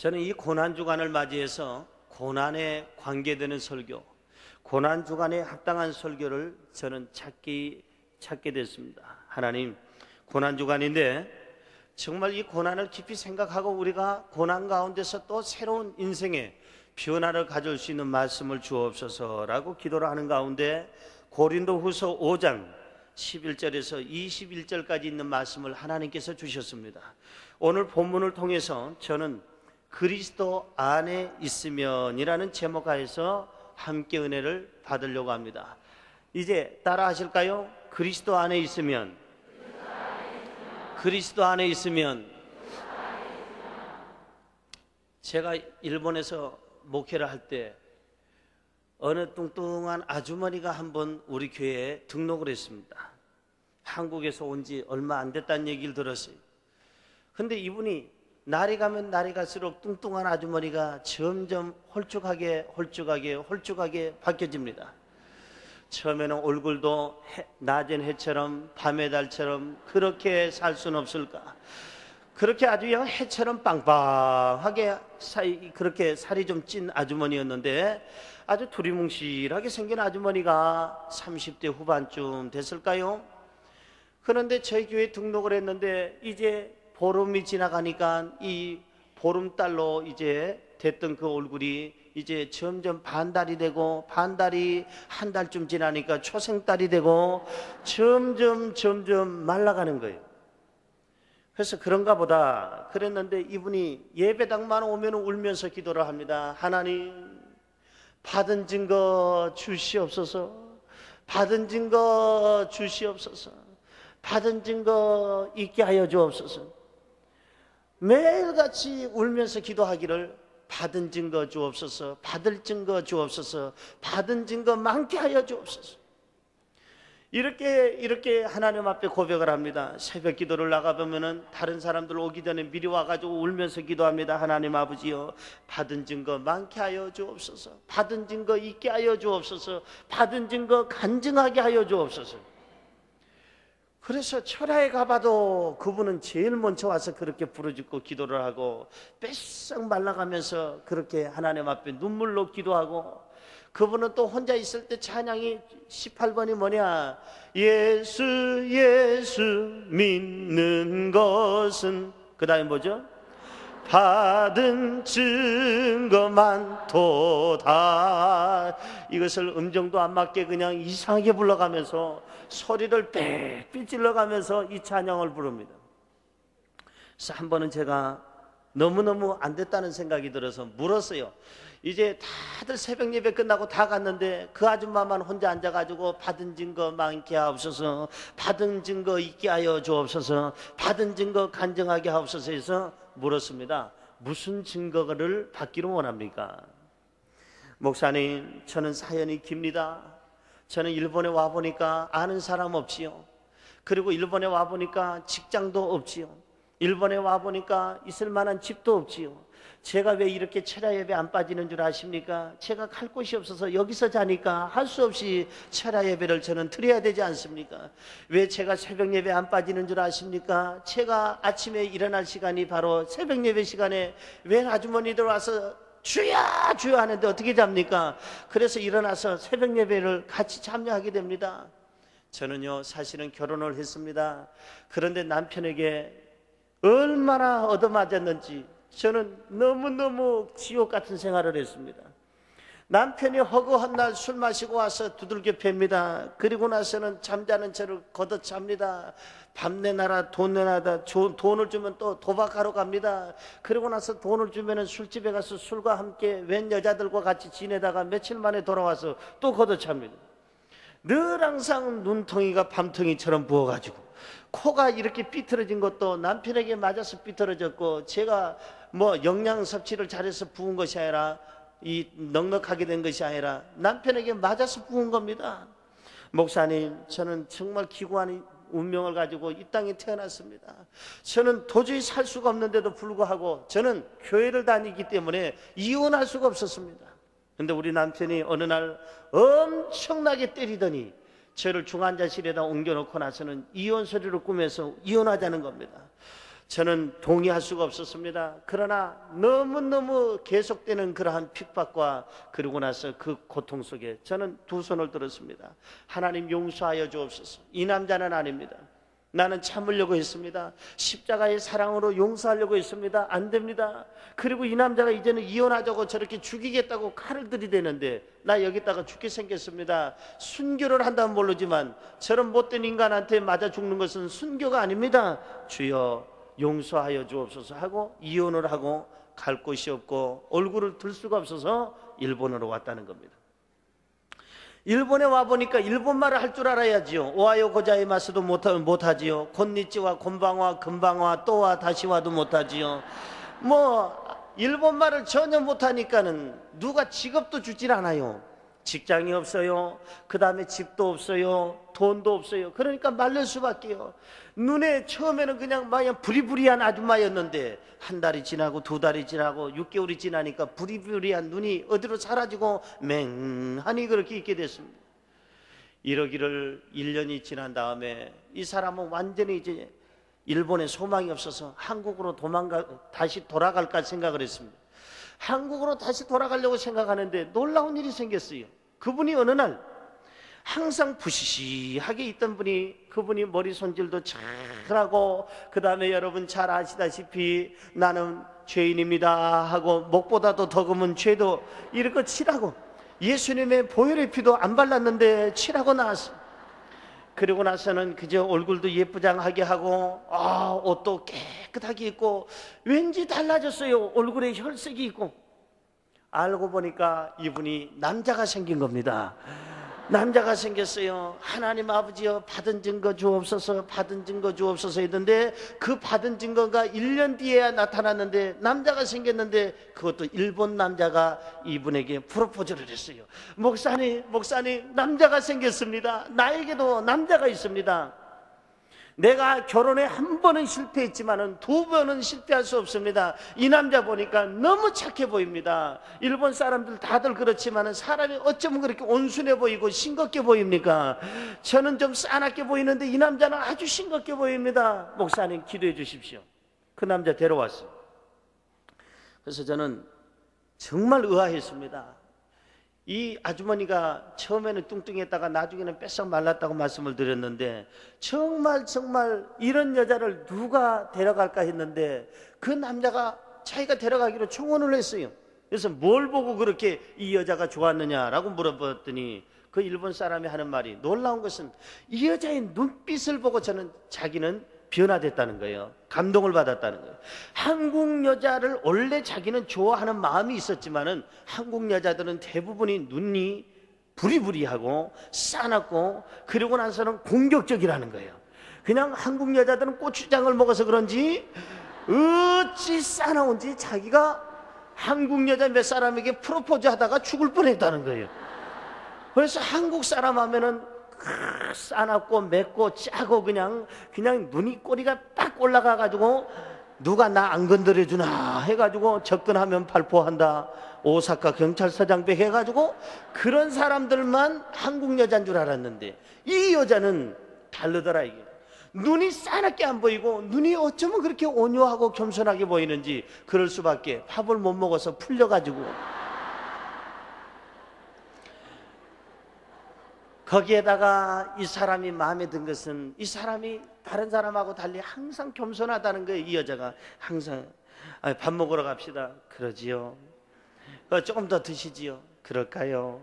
저는 이 고난주간을 맞이해서 고난에 관계되는 설교, 고난주간에 합당한 설교를 저는 찾게 됐습니다. 하나님, 고난주간인데 정말 이 고난을 깊이 생각하고 우리가 고난 가운데서 또 새로운 인생의 변화를 가질 수 있는 말씀을 주옵소서라고 기도를 하는 가운데 고린도후서 5장 11절에서 21절까지 있는 말씀을 하나님께서 주셨습니다. 오늘 본문을 통해서 저는 그리스도 안에 있으면이라는 제목하에서 함께 은혜를 받으려고 합니다. 이제 따라 하실까요? 그리스도 안에 있으면, 그리스도 안에 있으면. 제가 일본에서 목회를 할 때 어느 뚱뚱한 아주머니가 한번 우리 교회에 등록을 했습니다. 한국에서 온 지 얼마 안 됐다는 얘기를 들었어요. 근데 이분이 날이 가면 날이 갈수록 뚱뚱한 아주머니가 점점 홀쭉하게 바뀌어집니다. 처음에는 얼굴도 낮은 해처럼 밤의 달처럼 그렇게 살 수는 없을까, 그렇게 아주 해처럼 빵빵하게 그렇게 살이 좀 찐 아주머니였는데 아주 두리뭉실하게 생긴 아주머니가 30대 후반쯤 됐을까요? 그런데 저희 교회에 등록을 했는데 이제 보름이 지나가니까 이 보름달로 이제 됐던 그 얼굴이 이제 점점 반달이 되고, 반달이 한 달쯤 지나니까 초생달이 되고 점점 말라가는 거예요. 그래서 그런가 보다 그랬는데 이분이 예배당만 오면 울면서 기도를 합니다. 하나님, 받은 증거 주시옵소서, 받은 증거 주시옵소서, 받은 증거 있게 하여 주옵소서. 매일같이 울면서 기도하기를 받은 증거 주옵소서, 받을 증거 주옵소서, 받은 증거 많게 하여 주옵소서. 이렇게 하나님 앞에 고백을 합니다. 새벽 기도를 나가보면은 다른 사람들 오기 전에 미리 와가지고 울면서 기도합니다. 하나님 아버지여, 받은 증거 많게 하여 주옵소서, 받은 증거 있게 하여 주옵소서, 받은 증거 간증하게 하여 주옵소서. 그래서 철야에 가봐도 그분은 제일 먼저 와서 그렇게 부르짖고 기도를 하고 뺏싹 말라가면서 그렇게 하나님 앞에 눈물로 기도하고, 그분은 또 혼자 있을 때 찬양이 18번이 뭐냐, 예수 예수 믿는 것은, 그 다음에 뭐죠? 받은 증거만 도다. 이것을 음정도 안 맞게 그냥 이상하게 불러가면서 소리를 빽빽 질러가면서 이 찬양을 부릅니다. 그래서 한 번은 제가 너무너무 안 됐다는 생각이 들어서 물었어요. 이제 다들 새벽 예배 끝나고 다 갔는데 그 아줌마만 혼자 앉아가지고 받은 증거 많게 하옵소서, 받은 증거 있게 하여 주옵소서, 받은 증거 간증하게 하옵소서 해서 물었습니다. 무슨 증거를 받기를 원합니까? 목사님, 저는 사연이 깁니다. 저는 일본에 와보니까 아는 사람 없지요. 그리고 일본에 와보니까 직장도 없지요. 일본에 와보니까 있을 만한 집도 없지요. 제가 왜 이렇게 철야 예배 안 빠지는 줄 아십니까? 제가 갈 곳이 없어서 여기서 자니까 할 수 없이 철야 예배를 저는 드려야 되지 않습니까? 왜 제가 새벽 예배 안 빠지는 줄 아십니까? 제가 아침에 일어날 시간이 바로 새벽 예배 시간에 웬 아주머니들 와서 주여 주여 하는데 어떻게 잡니까? 그래서 일어나서 새벽 예배를 같이 참여하게 됩니다. 저는요, 사실은 결혼을 했습니다. 그런데 남편에게 얼마나 얻어맞았는지 저는 너무너무 지옥 같은 생활을 했습니다. 남편이 허구한 날 술 마시고 와서 두들겨 팹니다. 그리고 나서는 잠자는 채로 걷어찹니다. 밤 내놔라 돈 내놔라, 돈을 주면 또 도박하러 갑니다. 그리고 나서 돈을 주면 술집에 가서 술과 함께 웬 여자들과 같이 지내다가 며칠 만에 돌아와서 또 걷어찹니다. 늘 항상 눈통이가 밤통이처럼 부어가지고 코가 이렇게 삐뚤어진 것도 남편에게 맞아서 삐뚤어졌고, 제가 뭐 영양 섭취를 잘해서 부은 것이 아니라, 이 넉넉하게 된 것이 아니라 남편에게 맞아서 부은 겁니다. 목사님, 저는 정말 기구한 운명을 가지고 이 땅에 태어났습니다. 저는 도저히 살 수가 없는데도 불구하고 저는 교회를 다니기 때문에 이혼할 수가 없었습니다. 근데 우리 남편이 어느 날 엄청나게 때리더니 저를 중환자실에다 옮겨놓고 나서는 이혼 소리를 꾸면서 이혼하자는 겁니다. 저는 동의할 수가 없었습니다. 그러나 너무너무 계속되는 그러한 핍박과 그러고 나서 그 고통 속에 저는 두 손을 들었습니다. 하나님 용서하여 주옵소서. 이 남자는 아닙니다. 나는 참으려고 했습니다. 십자가의 사랑으로 용서하려고 했습니다. 안 됩니다. 그리고 이 남자가 이제는 이혼하자고 저렇게 죽이겠다고 칼을 들이대는데 나 여기다가 죽게 생겼습니다. 순교를 한다면 모르지만 저런 못된 인간한테 맞아 죽는 것은 순교가 아닙니다. 주여 용서하여 주옵소서 하고 이혼을 하고 갈 곳이 없고 얼굴을 들 수가 없어서 일본으로 왔다는 겁니다. 일본에 와보니까 일본말을 할 줄 알아야지요. 오하요 고자이마스도 못하지요. 곤니찌와 곤방와 금방와 또와 다시와도 못하지요. 일본말을 전혀 못하니까는 누가 직업도 주질 않아요. 직장이 없어요. 그 다음에 집도 없어요. 돈도 없어요. 그러니까 말릴 수밖에요. 눈에 처음에는 그냥 부리부리한 아줌마였는데 한 달이 지나고 두 달이 지나고 6개월이 지나니까 부리부리한 눈이 어디로 사라지고 맹하니 그렇게 있게 됐습니다. 이러기를 1년이 지난 다음에 이 사람은 완전히 이제 일본에 소망이 없어서 한국으로 다시 돌아갈까 생각을 했습니다. 한국으로 다시 돌아가려고 생각하는데 놀라운 일이 생겼어요. 그분이 어느 날 항상 부시시하게 있던 분이, 그분이 머리 손질도 잘하고 그 다음에 여러분 잘 아시다시피 나는 죄인입니다 하고 목보다도 더 금은 죄도 이렇게 칠하고 예수님의 보혈의 피도 안 발랐는데 칠하고 나왔어요. 그리고 나서는 그저 얼굴도 예쁘장하게 하고 옷도 깨끗하게 입고 왠지 달라졌어요. 얼굴에 혈색이 있고. 알고 보니까 이분이 남자가 생긴 겁니다. 남자가 생겼어요. 하나님 아버지여 받은 증거 주옵소서, 받은 증거 주옵소서 했는데 그 받은 증거가 1년 뒤에야 나타났는데 남자가 생겼는데 그것도 일본 남자가 이분에게 프로포즈를 했어요. 목사님 남자가 생겼습니다. 나에게도 남자가 있습니다. 내가 결혼에 한 번은 실패했지만은 두 번은 실패할 수 없습니다. 이 남자 보니까 너무 착해 보입니다. 일본 사람들 다들 그렇지만은 사람이 어쩌면 그렇게 온순해 보이고 싱겁게 보입니까? 저는 좀 싸납게 보이는데 이 남자는 아주 싱겁게 보입니다. 목사님 기도해 주십시오. 그 남자 데려왔어요. 그래서 저는 정말 의아했습니다. 이 아주머니가 처음에는 뚱뚱했다가 나중에는 뺏어 말랐다고 말씀을 드렸는데 정말 이런 여자를 누가 데려갈까 했는데 그 남자가 자기가 데려가기로 청혼을 했어요. 그래서 뭘 보고 그렇게 이 여자가 좋았느냐라고 물어봤더니 그 일본 사람이 하는 말이, 놀라운 것은 이 여자의 눈빛을 보고 자기는 변화됐다는 거예요. 감동을 받았다는 거예요. 한국 여자를 원래 자기는 좋아하는 마음이 있었지만은 한국 여자들은 대부분이 눈이 부리부리하고 싸납고 그리고 나서는 공격적이라는 거예요. 그냥 한국 여자들은 고추장을 먹어서 그런지 어찌 싸나운지 자기가 한국 여자 몇 사람에게 프로포즈 하다가 죽을 뻔했다는 거예요. 그래서 한국 사람 하면은 싸납고 맵고 짜고 그냥 눈이 꼬리가 딱 올라가가지고 누가 나 안 건드려주나 해가지고 접근하면 발포한다, 오사카 경찰서장 백 해가지고 그런 사람들만 한국 여자인 줄 알았는데 이 여자는 다르더라. 이게 눈이 싸납게 안 보이고 눈이 어쩌면 그렇게 온유하고 겸손하게 보이는지 그럴 수밖에. 밥을 못 먹어서 풀려가지고 거기에다가 이 사람이 마음에 든 것은 이 사람이 다른 사람하고 달리 항상 겸손하다는 거예요. 이 여자가 항상 밥 먹으러 갑시다. 그러지요. 조금 더 드시지요. 그럴까요?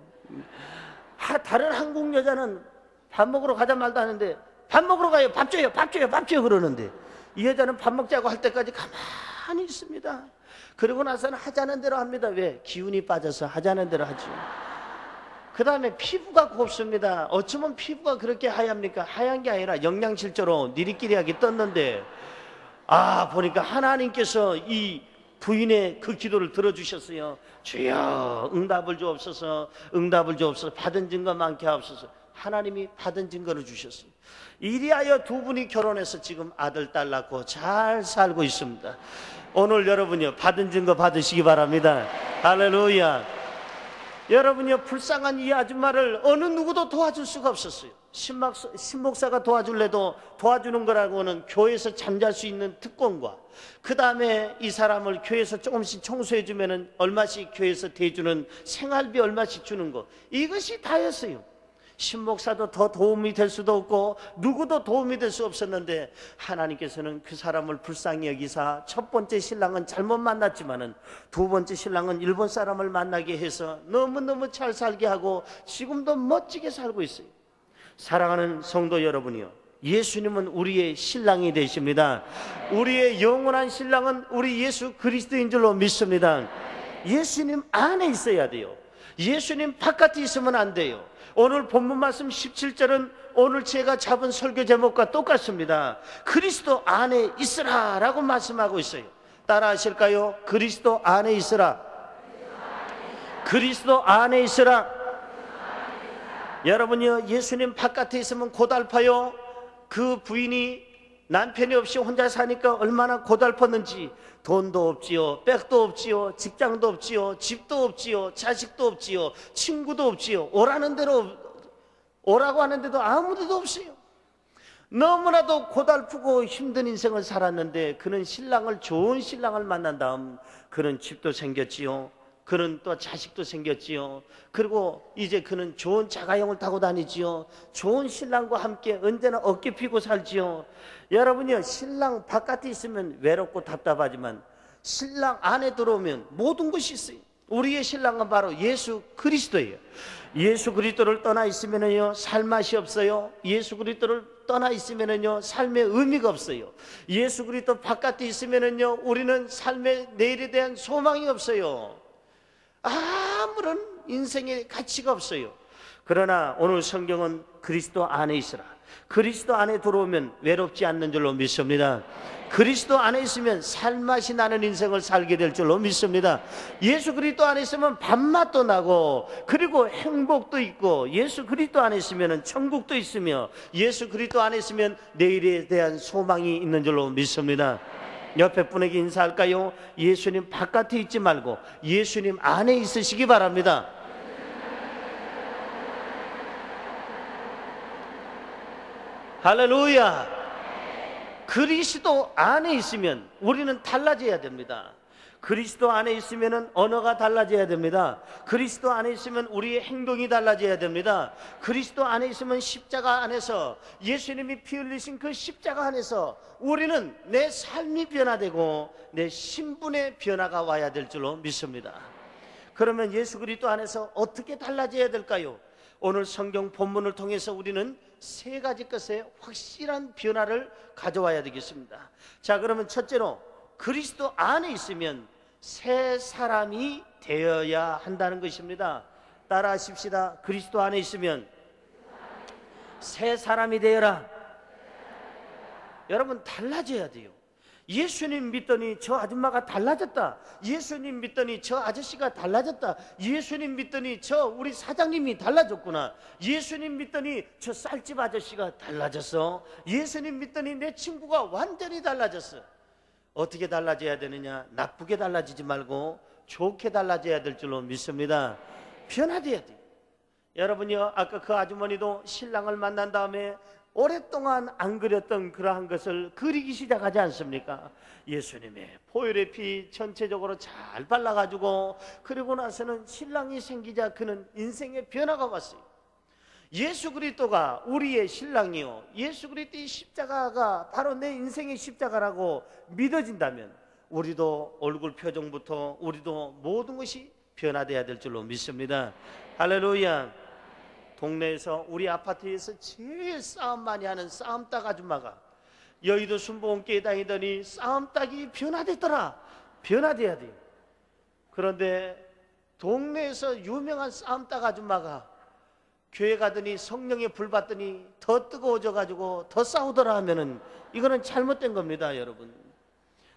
다른 한국 여자는 밥 먹으러 가자 말도 하는데 밥 먹으러 가요. 밥 줘요. 그러는데 이 여자는 밥 먹자고 할 때까지 가만히 있습니다. 그러고 나서는 하자는 대로 합니다. 왜? 기운이 빠져서 하자는 대로 하죠. 그 다음에 피부가 곱습니다. 어쩌면 피부가 그렇게 하얗습니까? 하얀 게 아니라 영양실조로 니리끼리하게 떴는데 보니까 하나님께서 이 부인의 그 기도를 들어주셨어요. 주여 응답을 주옵소서, 받은 증거 많게 하옵소서. 하나님이 받은 증거를 주셨어요. 이리하여 두 분이 결혼해서 지금 아들 딸 낳고 잘 살고 있습니다. 오늘 여러분요 받은 증거 받으시기 바랍니다. 할렐루야. 여러분이요, 불쌍한 이 아줌마를 어느 누구도 도와줄 수가 없었어요. 신목사가 도와줄래도 도와주는 거라고는 교회에서 잠잘 수 있는 특권과, 그 다음에 이 사람을 교회에서 조금씩 청소해 주면은 얼마씩 교회에서 대주는 생활비 얼마씩 주는 거, 이것이 다였어요. 신목사도 더 도움이 될 수도 없고 누구도 도움이 될 수 없었는데, 하나님께서는 그 사람을 불쌍히 여기사 첫 번째 신랑은 잘못 만났지만은 두 번째 신랑은 일본 사람을 만나게 해서 너무너무 잘 살게 하고 지금도 멋지게 살고 있어요. 사랑하는 성도 여러분이요, 예수님은 우리의 신랑이 되십니다. 우리의 영원한 신랑은 우리 예수 그리스도인 줄로 믿습니다. 예수님 안에 있어야 돼요. 예수님 바깥에 있으면 안 돼요. 오늘 본문 말씀 17절은 오늘 제가 잡은 설교 제목과 똑같습니다. 그리스도 안에 있으라 라고 말씀하고 있어요. 따라 하실까요? 그리스도 안에 있으라. 그리스도 안에 있으라. 여러분요, 예수님 바깥에 있으면 고달파요. 그 부인이 남편이 없이 혼자 사니까 얼마나 고달팠는지, 돈도 없지요, 백도 없지요, 직장도 없지요, 집도 없지요, 자식도 없지요, 친구도 없지요. 오라는 대로 오라고 하는데도 아무데도 없어요. 너무나도 고달프고 힘든 인생을 살았는데, 그는 신랑을, 좋은 신랑을 만난 다음 그는 집도 생겼지요, 그는 또 자식도 생겼지요. 그리고 이제 그는 좋은 자가용을 타고 다니지요. 좋은 신랑과 함께 언제나 어깨 피고 살지요. 여러분이요, 신랑 바깥에 있으면 외롭고 답답하지만 신랑 안에 들어오면 모든 것이 있어요. 우리의 신랑은 바로 예수 그리스도예요. 예수 그리스도를 떠나 있으면요 살맛이 없어요. 예수 그리스도를 떠나 있으면요 삶의 의미가 없어요. 예수 그리스도 바깥에 있으면요 우리는 삶의 내일에 대한 소망이 없어요. 아무런 인생의 가치가 없어요. 그러나 오늘 성경은 그리스도 안에 있으라, 그리스도 안에 들어오면 외롭지 않는 줄로 믿습니다. 그리스도 안에 있으면 살맛이 나는 인생을 살게 될 줄로 믿습니다. 예수 그리스도 안에 있으면 밥맛도 나고, 그리고 행복도 있고, 예수 그리스도 안에 있으면 천국도 있으며, 예수 그리스도 안에 있으면 내일에 대한 소망이 있는 줄로 믿습니다. 옆에 분에게 인사할까요? 예수님 바깥에 있지 말고 예수님 안에 있으시기 바랍니다. 할렐루야. 그리스도 안에 있으면 우리는 달라져야 됩니다. 그리스도 안에 있으면 언어가 달라져야 됩니다. 그리스도 안에 있으면 우리의 행동이 달라져야 됩니다. 그리스도 안에 있으면 십자가 안에서, 예수님이 피 흘리신 그 십자가 안에서 우리는 내 삶이 변화되고 내 신분의 변화가 와야 될 줄로 믿습니다. 그러면 예수 그리스도 안에서 어떻게 달라져야 될까요? 오늘 성경 본문을 통해서 우리는 세 가지 것에 확실한 변화를 가져와야 되겠습니다. 자, 그러면 첫째로 그리스도 안에 있으면 새 사람이 되어야 한다는 것입니다. 따라 하십시다. 그리스도 안에 있으면 새 사람이 되어라. 여러분, 달라져야 돼요. 예수님 믿더니 저 아줌마가 달라졌다. 예수님 믿더니 저 아저씨가 달라졌다. 예수님 믿더니 저 우리 사장님이 달라졌구나. 예수님 믿더니 저 쌀집 아저씨가 달라졌어. 예수님 믿더니 내 친구가 완전히 달라졌어. 어떻게 달라져야 되느냐? 나쁘게 달라지지 말고 좋게 달라져야 될 줄로 믿습니다. 변화돼야 돼요. 여러분요, 아까 그 아주머니도 신랑을 만난 다음에 오랫동안 안 그렸던 그러한 것을 그리기 시작하지 않습니까? 예수님의 보혈의 피 전체적으로 잘 발라가지고, 그리고 나서는 신랑이 생기자 그는 인생의 변화가 왔어요. 예수 그리스도가 우리의 신랑이요, 예수 그리스도의 십자가가 바로 내 인생의 십자가라고 믿어진다면 우리도 얼굴 표정부터 우리도 모든 것이 변화돼야 될 줄로 믿습니다. 할렐루야. 동네에서, 우리 아파트에서 제일 싸움 많이 하는 싸움닭 아줌마가 여의도 순복음교회 다니더니 싸움닭이 변화됐더라. 변화돼야 돼요. 그런데 동네에서 유명한 싸움닭 아줌마가 교회 가더니 성령에 불 받더니 더 뜨거워져 가지고 더 싸우더라 하면은 이거는 잘못된 겁니다. 여러분,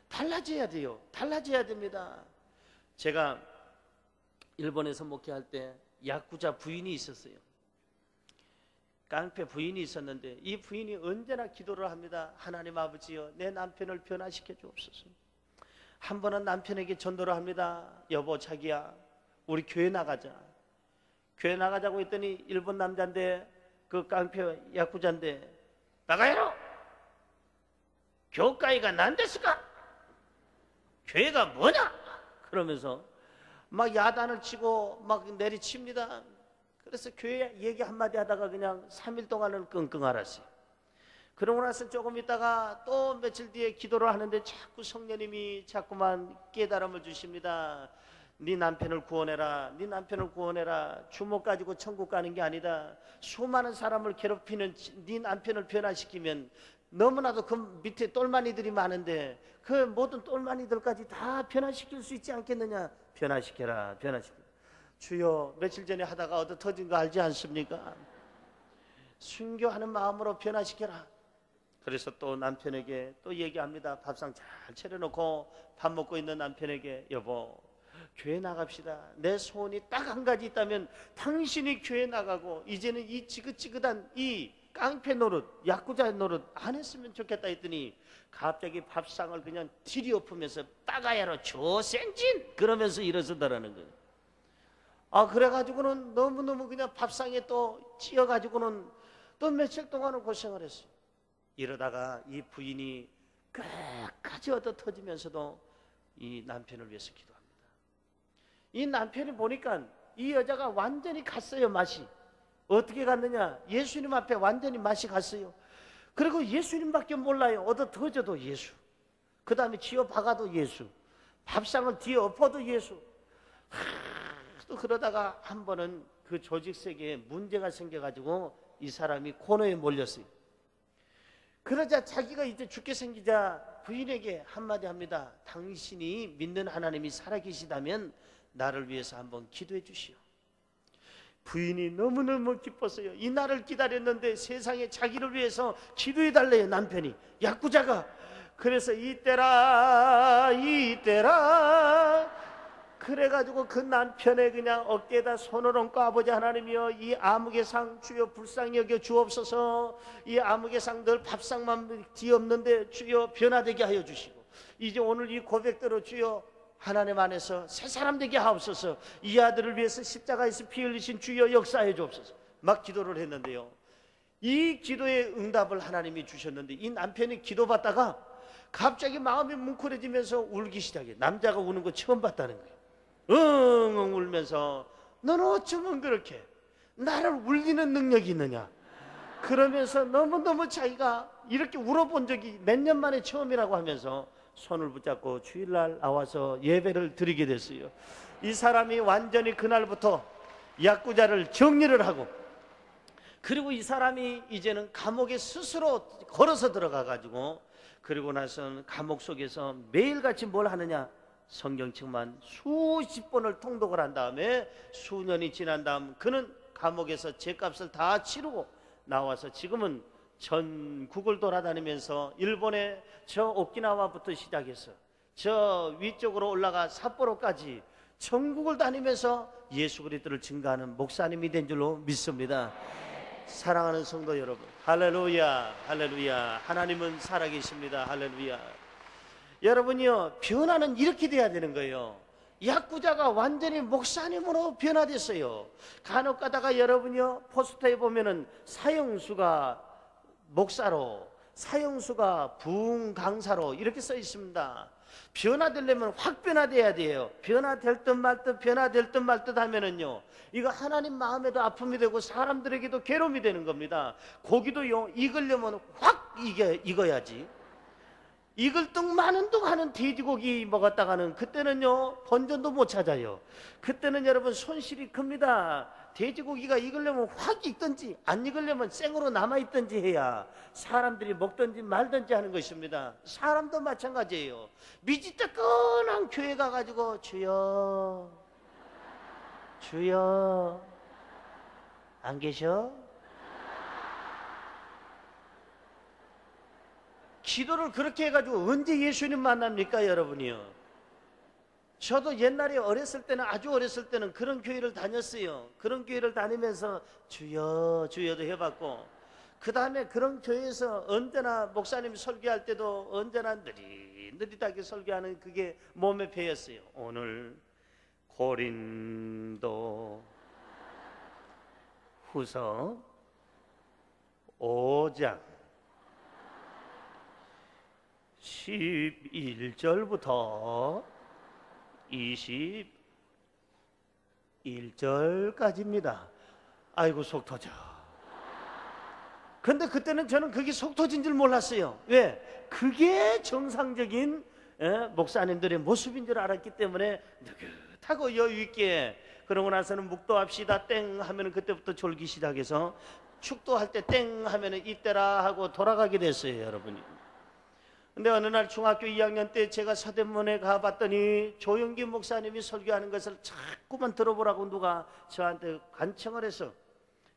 달라져야 돼요. 달라져야 됩니다. 제가 일본에서 목회할 때 야쿠자 부인이 있었어요. 깡패 부인이 있었는데 이 부인이 언제나 기도를 합니다. 하나님 아버지여, 내 남편을 변화시켜 주옵소서. 한 번은 남편에게 전도를 합니다. 여보, 자기야, 우리 교회 나가자. 교회 나가자고 했더니 일본 남자인데 그 깡패 야쿠자인데 나가요. 교회가 난데스까? 교회가 뭐냐? 그러면서 막 야단을 치고 막 내리칩니다. 그래서 교회 얘기 한마디 하다가 그냥 3일 동안은 끙끙 앓았어요. 그러고 나서 조금 있다가 또 며칠 뒤에 기도를 하는데 자꾸 성령님이 자꾸만 깨달음을 주십니다. 네 남편을 구원해라. 네 남편을 구원해라. 주먹 가지고 천국 가는 게 아니다. 수많은 사람을 괴롭히는 네 남편을 변화시키면 너무나도 그 밑에 똘마니들이 많은데 그 모든 똘마니들까지 다 변화시킬 수 있지 않겠느냐. 변화시켜라. 변화시켜라. 주여, 며칠 전에 하다가 얻어 터진 거 알지 않습니까? 순교하는 마음으로 변화시켜라. 그래서 또 남편에게 또 얘기합니다. 밥상 잘 차려놓고 밥 먹고 있는 남편에게 여보, 교회 나갑시다. 내 소원이 딱 한 가지 있다면 당신이 교회 나가고 이제는 이 지긋지긋한 이 깡패 노릇, 야쿠자 노릇 안 했으면 좋겠다 했더니 갑자기 밥상을 그냥 들이엎으면서 따가야로 조생진 그러면서 일어서더라는 거예요. 아, 그래가지고는 너무너무 그냥 밥상에 또 찌어가지고는 또 며칠 동안은 고생을 했어요. 이러다가 이 부인이 끝까지 얻어 터지면서도 이 남편을 위해서 기도합니다. 이 남편이 보니까 이 여자가 완전히 갔어요. 맛이 어떻게 갔느냐, 예수님 앞에 완전히 맛이 갔어요. 그리고 예수님밖에 몰라요. 얻어 터져도 예수, 그 다음에 쥐어 박아도 예수, 밥상을 뒤에 엎어도 예수. 또 그러다가 한 번은 그 조직 세계에 문제가 생겨가지고 이 사람이 코너에 몰렸어요. 그러자 자기가 이제 죽게 생기자 부인에게 한마디 합니다. 당신이 믿는 하나님이 살아계시다면 나를 위해서 한번 기도해 주시오. 부인이 너무너무 기뻤어요. 이 날을 기다렸는데 세상에 자기를 위해서 기도해 달래요. 남편이 야쿠자가. 그래서 이때라 그래가지고 그 남편의 그냥 어깨에다 손을 얹고 아버지 하나님이여, 이 암흑의 상 주여 불쌍히 여겨 주옵소서. 이 암흑의 상 늘 밥상만 뒤엎는데 주여 변화되게 하여 주시고, 이제 오늘 이 고백대로 주여 하나님 안에서 새 사람 되게 하옵소서. 이 아들을 위해서 십자가에서 피 흘리신 주여 역사해 주옵소서. 막 기도를 했는데요, 이 기도의 응답을 하나님이 주셨는데 이 남편이 기도받다가 갑자기 마음이 뭉클해지면서 울기 시작해. 남자가 우는 거 처음 봤다는 거예요. 엉엉 울면서 너는 어쩌면 그렇게 나를 울리는 능력이 있느냐, 그러면서 너무너무 자기가 이렇게 울어본 적이 몇 년 만에 처음이라고 하면서 손을 붙잡고 주일날 나와서 예배를 드리게 됐어요. 이 사람이 완전히 그날부터 야쿠자를 정리를 하고, 그리고 이 사람이 이제는 감옥에 스스로 걸어서 들어가 가지고, 그리고 나서는 감옥 속에서 매일같이 뭘 하느냐, 성경책만 수십 번을 통독을 한 다음에 수년이 지난 다음 그는 감옥에서 죄값을 다 치르고 나와서 지금은 전국을 돌아다니면서 일본의 저 오키나와부터 시작해서 저 위쪽으로 올라가 삿포로까지 전국을 다니면서 예수 그리스도를 증거하는 목사님이 된 줄로 믿습니다. 사랑하는 성도 여러분, 할렐루야, 할렐루야. 하나님은 살아계십니다. 할렐루야. 여러분이요, 변화는 이렇게 돼야 되는 거예요. 야쿠자가 완전히 목사님으로 변화됐어요. 간혹 가다가 여러분이요, 포스터에 보면은 사형수가 목사로, 사형수가 부흥 강사로 이렇게 써 있습니다. 변화되려면 확 변화돼야 돼요. 변화될 듯 말 듯, 변화될 듯 말 듯 하면은요, 이거 하나님 마음에도 아픔이 되고 사람들에게도 괴로움이 되는 겁니다. 고기도요, 익으려면 확 익어야지. 익을 듯 마는 듯 하는 돼지고기 먹었다가는 그때는요, 본전도 못 찾아요. 그때는 여러분 손실이 큽니다. 돼지고기가 익으려면 확 익든지 안 익으려면 생으로 남아있든지 해야 사람들이 먹든지 말든지 하는 것입니다. 사람도 마찬가지예요. 미지떡근한 교회 가가지고 주여 주여 안 계셔? 기도를 그렇게 해가지고 언제 예수님 만납니까, 여러분이요? 저도 옛날에 어렸을 때는, 아주 어렸을 때는 그런 교회를 다녔어요. 그런 교회를 다니면서 주여 주여도 해봤고, 그 다음에 그런 교회에서 언제나 목사님 설교할 때도 언제나 느릿느릿하게 설교하는 그게 몸에 배였어요. 오늘 고린도 후서 5장 11절부터 21절까지입니다. 아이고 속 터져. 근데 그때는 저는 그게 속 터진 줄 몰랐어요. 왜? 그게 정상적인 목사님들의 모습인 줄 알았기 때문에 느긋하고 여유 있게, 그러고 나서는 묵도합시다 땡 하면은 그때부터 졸기 시작해서 축도할 때 땡 하면은 이때라 하고 돌아가게 됐어요, 여러분이. 근데 어느 날 중학교 2학년 때 제가 서대문에 가봤더니 조영기 목사님이 설교하는 것을 자꾸만 들어보라고 누가 저한테 간청을 해서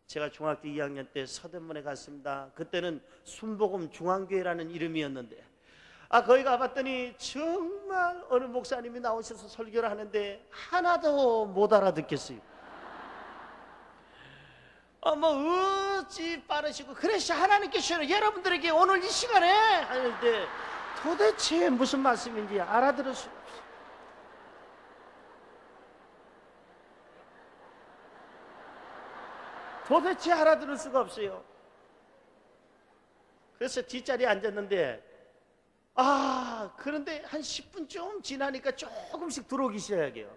제가 중학교 2학년 때 서대문에 갔습니다. 그때는 순복음 중앙교회라는 이름이었는데, 거기 가봤더니 정말 어느 목사님이 나오셔서 설교를 하는데 하나도 못 알아듣겠어요. 뭐 어찌 빠르시고 그래서 하나님께서는 여러분들에게 오늘 이 시간에 하는데 도대체 무슨 말씀인지 알아들을 수가 없어요. 도대체 알아들을 수가 없어요. 그래서 뒷자리에 앉았는데 그런데 한 10분 좀 지나니까 조금씩 들어오기 시작해요.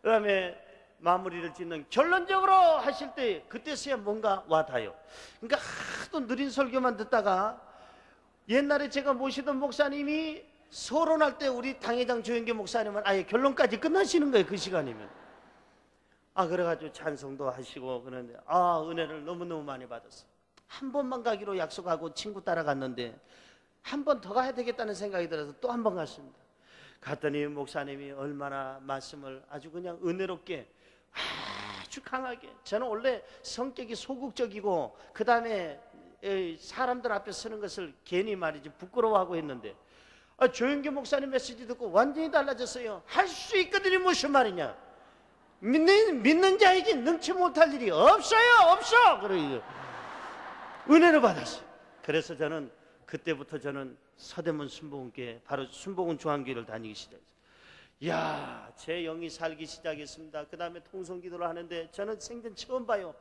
그 다음에 마무리를 짓는 결론적으로 하실 때 그때서야 뭔가 와닿아요. 그러니까 하도 느린 설교만 듣다가 옛날에 제가 모시던 목사님이 서론할 때 우리 당회장 조영기 목사님은 아예 결론까지 끝나시는 거예요, 그 시간이면. 그래가지고 찬송도 하시고 그런데 은혜를 너무너무 많이 받았어요. 한 번만 가기로 약속하고 친구 따라갔는데 한 번 더 가야 되겠다는 생각이 들어서 또 한 번 갔습니다. 갔더니 목사님이 얼마나 말씀을 아주 그냥 은혜롭게 아주 강하게, 저는 원래 성격이 소극적이고 그 다음에 사람들 앞에 서는 것을 괜히 말이지 부끄러워하고 했는데 조영기 목사님 메시지 듣고 완전히 달라졌어요. 할 수 있거든요. 무슨 말이냐, 믿는 자에게 능치 못할 일이 없어. 그래 은혜를 받았어요. 그래서 저는 그때부터 저는 서대문 순복음교회, 바로 순복음 중앙교회를 다니기 시작했어요. 제 영이 살기 시작했습니다. 그 다음에 통성기도를 하는데 저는 생전 처음 봐요.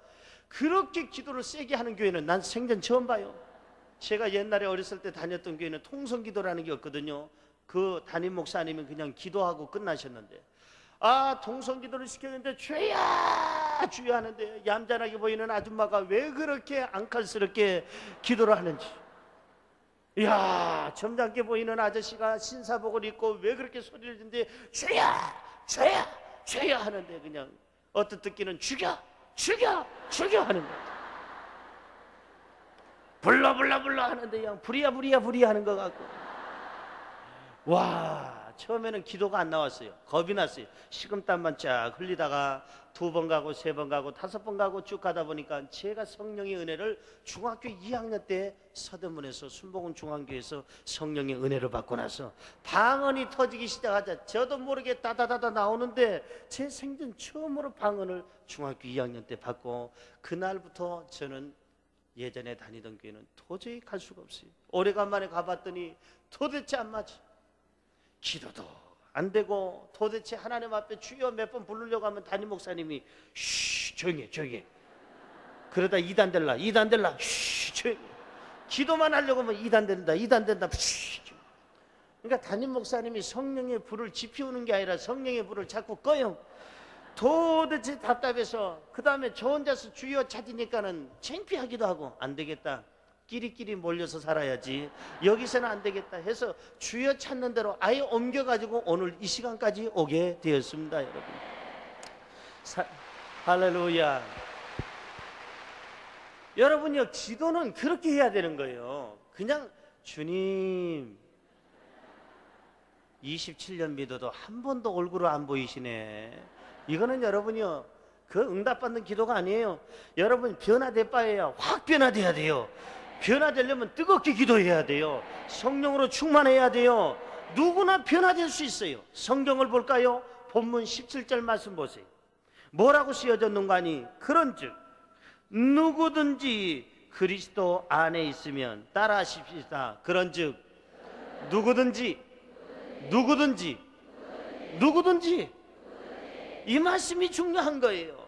그렇게 기도를 세게 하는 교회는 난 생전 처음 봐요. 제가 옛날에 어렸을 때 다녔던 교회는 통성기도라는 게 없거든요. 그 담임 목사님은 그냥 기도하고 끝나셨는데 통성기도를 시켰는데 주야 주야 하는데 얌전하게 보이는 아줌마가 왜 그렇게 앙칼스럽게 기도를 하는지, 점잖게 보이는 아저씨가 신사복을 입고 왜 그렇게 소리를 지는데 주야 주야 주야 하는데 그냥 어떤 듣기는 죽여 하는 거야. 불러 하는데 그냥 부리야 하는 것 같고, 처음에는 기도가 안 나왔어요. 겁이 났어요. 식은땀만 쫙 흘리다가 2번 가고 3번 가고 5번 가고 쭉 가다 보니까 제가 성령의 은혜를 중학교 2학년 때 서대문에서 순복음 중앙교회에서 성령의 은혜를 받고 나서 방언이 터지기 시작하자 저도 모르게 다다다다 나오는데 제 생전 처음으로 방언을 중학교 2학년 때 받고, 그날부터 저는 예전에 다니던 교회는 도저히 갈 수가 없어요. 오래간만에 가봤더니 도대체 안 맞아. 기도도 안 되고 도대체 하나님 앞에 주여 몇 번 부르려고 하면 담임 목사님이 조용히 해. 그러다 2단 될라 조용히 해. 기도만 하려고 하면 2단 된다 그러니까 담임 목사님이 성령의 불을 지피우는 게 아니라 성령의 불을 자꾸 꺼요. 도대체 답답해서 그 다음에 저 혼자서 주여 찾으니까는 창피하기도 하고 안 되겠다, 끼리끼리 몰려서 살아야지, 여기서는 안 되겠다 해서 주여 찾는 대로 아예 옮겨가지고 오늘 이 시간까지 오게 되었습니다. 여러분 할렐루야. 여러분요, 기도는 그렇게 해야 되는 거예요. 그냥 주님 27년 믿어도 한 번도 얼굴을 안 보이시네, 이거는 여러분이요 그 응답받는 기도가 아니에요. 여러분 변화될 바에야 확 변화돼야 돼요. 변화되려면 뜨겁게 기도해야 돼요. 성령으로 충만해야 돼요. 누구나 변화될 수 있어요. 성경을 볼까요? 본문 17절 말씀 보세요. 뭐라고 쓰여졌는가 하니 그런즉 누구든지 그리스도 안에 있으면 따라하십시다. 그런즉 누구든지 이 말씀이 중요한 거예요.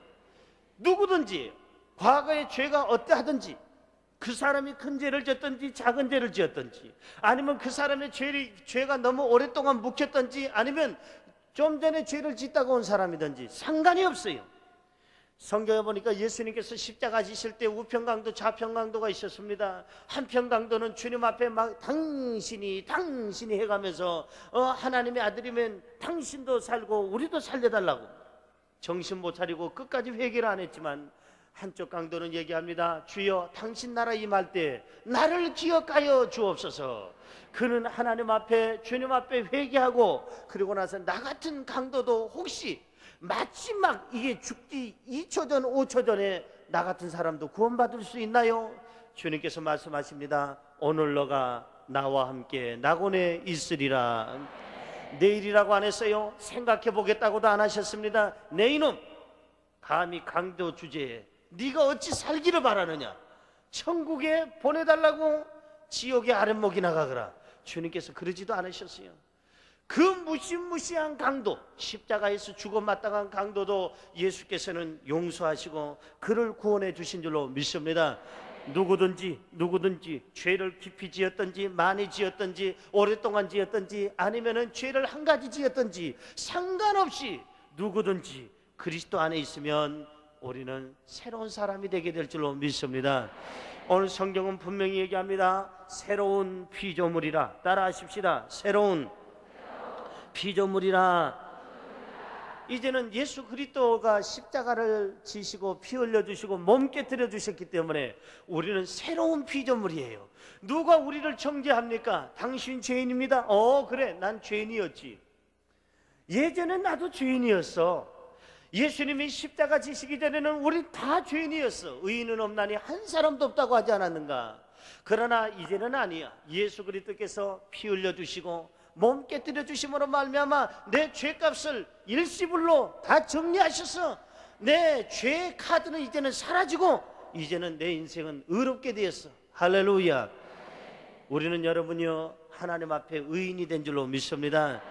누구든지 과거의 죄가 어떠하든지, 그 사람이 큰 죄를 지었든지 작은 죄를 지었든지, 아니면 그 사람의 죄가 너무 오랫동안 묵혔든지, 아니면 좀 전에 죄를 짓다가 온 사람이든지 상관이 없어요. 성경에 보니까 예수님께서 십자가 지실 때 우편강도 좌편강도가 있었습니다. 한편강도는 주님 앞에 막 당신이 해가면서 하나님의 아들이면 당신도 살고 우리도 살려달라고 정신 못 차리고 끝까지 회개를 안 했지만, 한쪽 강도는 얘기합니다. 주여, 당신 나라 임할 때 나를 기억하여 주옵소서. 그는 하나님 앞에, 주님 앞에 회개하고, 그리고 나서 나 같은 강도도 혹시 마지막 이게 죽기 2초 전 5초 전에 나 같은 사람도 구원받을 수 있나요? 주님께서 말씀하십니다. 오늘 너가 나와 함께 낙원에 있으리라. 내일이라고 안 했어요. 생각해 보겠다고도 안 하셨습니다. 내 이놈, 감히 강도 주제에 네가 어찌 살기를 바라느냐? 천국에 보내달라고 지옥의 아랫목이나 가거라. 주님께서 그러지도 않으셨어요. 그 무시무시한 강도, 십자가에서 죽어 마땅한 강도도 예수께서는 용서하시고 그를 구원해 주신 줄로 믿습니다. 누구든지 죄를 깊이 지었든지 많이 지었든지 오랫동안 지었든지 아니면은 죄를 한 가지 지었든지 상관없이 누구든지 그리스도 안에 있으면 우리는 새로운 사람이 되게 될 줄로 믿습니다. 오늘 성경은 분명히 얘기합니다. 새로운 피조물이라. 따라하십시다. 새로운 피조물이라. 이제는 예수 그리스도가 십자가를 지시고 피 흘려주시고 몸 깨뜨려 주셨기 때문에 우리는 새로운 피조물이에요. 누가 우리를 정죄합니까? 당신 죄인입니다. 그래, 난 죄인이었지. 예전엔 나도 죄인이었어. 예수님이 십자가 지시기 전에는 우리 다 죄인이었어. 의인은 없나니 한 사람도 없다고 하지 않았는가? 그러나 이제는 아니야. 예수 그리스도께서 피 흘려주시고 몸 깨뜨려 주심으로 말미암아 내 죄값을 일시불로 다 정리하셔서 내 죄 카드는 이제는 사라지고 이제는 내 인생은 의롭게 되었어. 할렐루야. 우리는 여러분이요 하나님 앞에 의인이 된 줄로 믿습니다.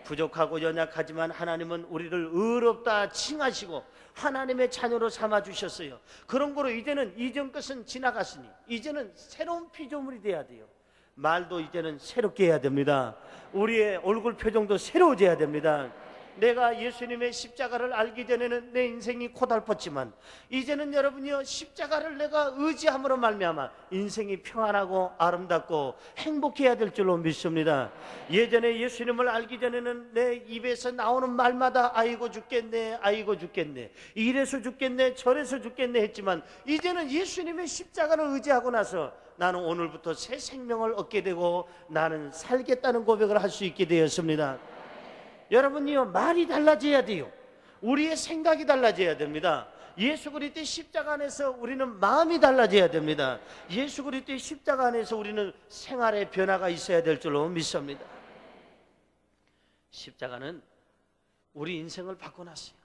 부족하고 연약하지만 하나님은 우리를 의롭다 칭하시고 하나님의 자녀로 삼아주셨어요. 그런 거로 이제는 이전 것은 지나갔으니 이제는 새로운 피조물이 돼야 돼요. 말도 이제는 새롭게 해야 됩니다. 우리의 얼굴 표정도 새로워져야 됩니다. 내가 예수님의 십자가를 알기 전에는 내 인생이 고달팠지만 이제는 여러분이요 십자가를 내가 의지함으로 말미암아 인생이 평안하고 아름답고 행복해야 될 줄로 믿습니다. 예전에 예수님을 알기 전에는 내 입에서 나오는 말마다 아이고 죽겠네, 아이고 죽겠네, 이래서 죽겠네, 저래서 죽겠네 했지만 이제는 예수님의 십자가를 의지하고 나서 나는 오늘부터 새 생명을 얻게 되고 나는 살겠다는 고백을 할 수 있게 되었습니다. 여러분이요 말이 달라져야 돼요. 우리의 생각이 달라져야 됩니다. 예수 그리스도의 십자가 안에서 우리는 마음이 달라져야 됩니다. 예수 그리스도의 십자가 안에서 우리는 생활의 변화가 있어야 될 줄로 믿습니다. 십자가는 우리 인생을 바꿔놨어요.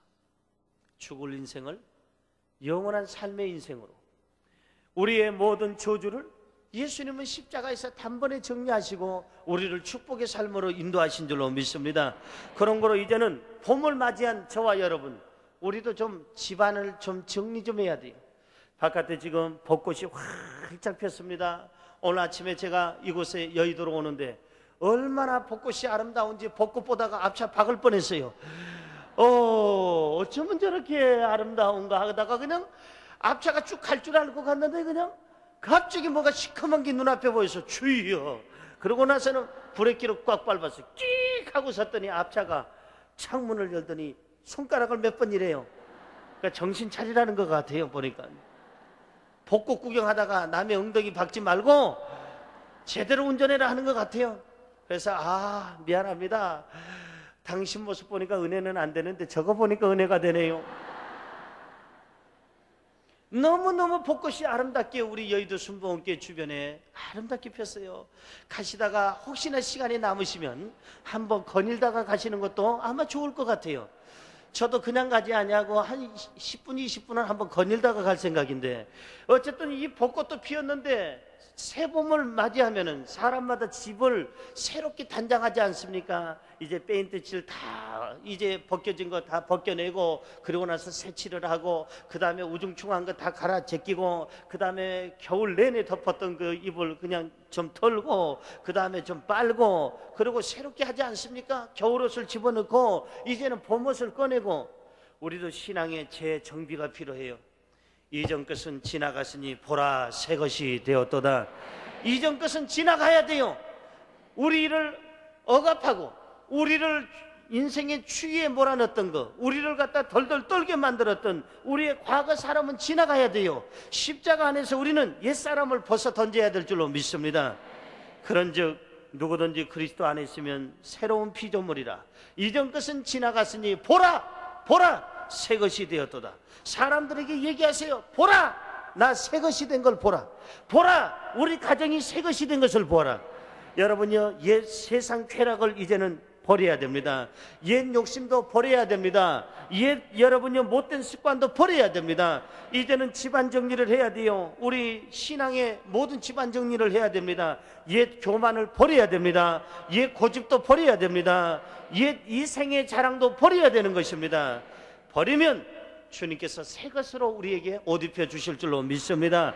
죽을 인생을 영원한 삶의 인생으로, 우리의 모든 저주를 예수님은 십자가에서 단번에 정리하시고 우리를 축복의 삶으로 인도하신 줄로 믿습니다. 그런 거로 이제는 봄을 맞이한 저와 여러분, 우리도 좀 집안을 좀 정리 좀 해야 돼요. 바깥에 지금 벚꽃이 활짝 폈습니다. 오늘 아침에 제가 이곳에 여의도로 오는데 얼마나 벚꽃이 아름다운지 벚꽃 보다가 앞차 박을 뻔했어요. 어쩌면 저렇게 아름다운가 하다가 그냥 앞차가 쭉 갈 줄 알고 갔는데 그냥 갑자기 뭐가 시커먼 게 눈앞에 보여서 주의요. 그러고 나서는 브레이크를 꽉 밟았어요. 끽 하고 섰더니 앞차가 창문을 열더니 손가락을 몇 번 이래요. 그러니까 정신 차리라는 것 같아요. 보니까 벚꽃 구경하다가 남의 엉덩이 박지 말고 제대로 운전해라 하는 것 같아요. 그래서 미안합니다. 당신 모습 보니까 은혜는 안 되는데 저거 보니까 은혜가 되네요. 너무너무 벚꽃이 아름답게 우리 여의도 순복음교회 주변에 아름답게 폈어요. 가시다가 혹시나 시간이 남으시면 한번 거닐다가 가시는 것도 아마 좋을 것 같아요. 저도 그냥 가지 아니하고 한 10분, 20분은 한번 거닐다가 갈 생각인데 어쨌든 이 벚꽃도 피었는데 새봄을 맞이하면은 사람마다 집을 새롭게 단장하지 않습니까? 이제 페인트 칠 다 이제 벗겨진 거 다 벗겨내고, 그리고 나서 새칠을 하고, 그 다음에 우중충한 거 다 갈아 제끼고, 그 다음에 겨울 내내 덮었던 그 이불 그냥 좀 털고, 그 다음에 좀 빨고, 그리고 새롭게 하지 않습니까? 겨울옷을 집어넣고 이제는 봄옷을 꺼내고. 우리도 신앙에 재정비가 필요해요. 이전 것은 지나갔으니 보라 새 것이 되었도다. 이전 것은 지나가야 돼요. 우리를 억압하고 우리를 인생의 추위에 몰아넣었던 거, 우리를 갖다 덜덜 떨게 만들었던 우리의 과거 사람은 지나가야 돼요. 십자가 안에서 우리는 옛사람을 벗어 던져야 될 줄로 믿습니다. 그런즉 누구든지 그리스도 안에 있으면 새로운 피조물이라. 이전 것은 지나갔으니 보라 보라 새 것이 되었도다. 사람들에게 얘기하세요. 보라, 나 새 것이 된 걸 보라. 보라, 우리 가정이 새 것이 된 것을 보라. 여러분요, 옛 세상 쾌락을 이제는 버려야 됩니다. 옛 욕심도 버려야 됩니다. 옛 여러분요 못된 습관도 버려야 됩니다. 이제는 집안 정리를 해야 돼요. 우리 신앙의 모든 집안 정리를 해야 됩니다. 옛 교만을 버려야 됩니다. 옛 고집도 버려야 됩니다. 옛 이생의 자랑도 버려야 되는 것입니다. 버리면 주님께서 새 것으로 우리에게 옷 입혀 주실 줄로 믿습니다.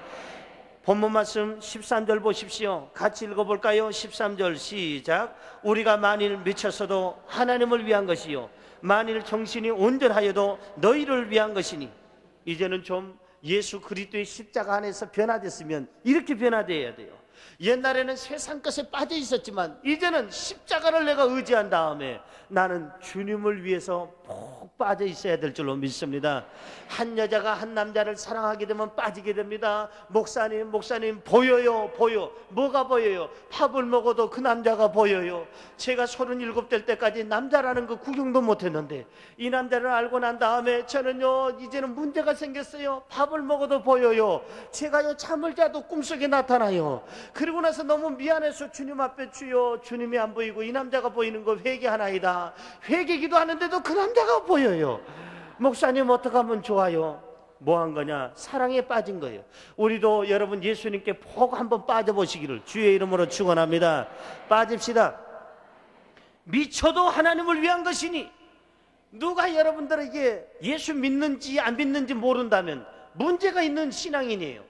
본문 말씀 13절 보십시오. 같이 읽어볼까요? 13절 시작. 우리가 만일 미쳤어도 하나님을 위한 것이요 만일 정신이 온전하여도 너희를 위한 것이니. 이제는 좀 예수 그리스도의 십자가 안에서 변화됐으면 이렇게 변화되어야 돼요. 옛날에는 세상 것에 빠져 있었지만 이제는 십자가를 내가 의지한 다음에 나는 주님을 위해서 푹 빠져 있어야 될 줄로 믿습니다. 한 여자가 한 남자를 사랑하게 되면 빠지게 됩니다. 목사님 보여요. 뭐가 보여요? 밥을 먹어도 그 남자가 보여요. 제가 37 될 때까지 남자라는 거 구경도 못했는데 이 남자를 알고 난 다음에 저는요 이제는 문제가 생겼어요. 밥을 먹어도 보여요. 제가요 잠을 자도 꿈속에 나타나요. 그리고 나서 너무 미안해서 주님 앞에 주여, 주님이 안 보이고 이 남자가 보이는 거 회개하나이다. 회개기도 하는데도 그 남자가 보여요. 목사님 어떻게 하면 좋아요? 뭐 한 거냐? 사랑에 빠진 거예요. 우리도 여러분 예수님께 푹 한번 빠져보시기를 주의 이름으로 축원합니다. 빠집시다. 미쳐도 하나님을 위한 것이니. 누가 여러분들에게 예수 믿는지 안 믿는지 모른다면 문제가 있는 신앙인이에요.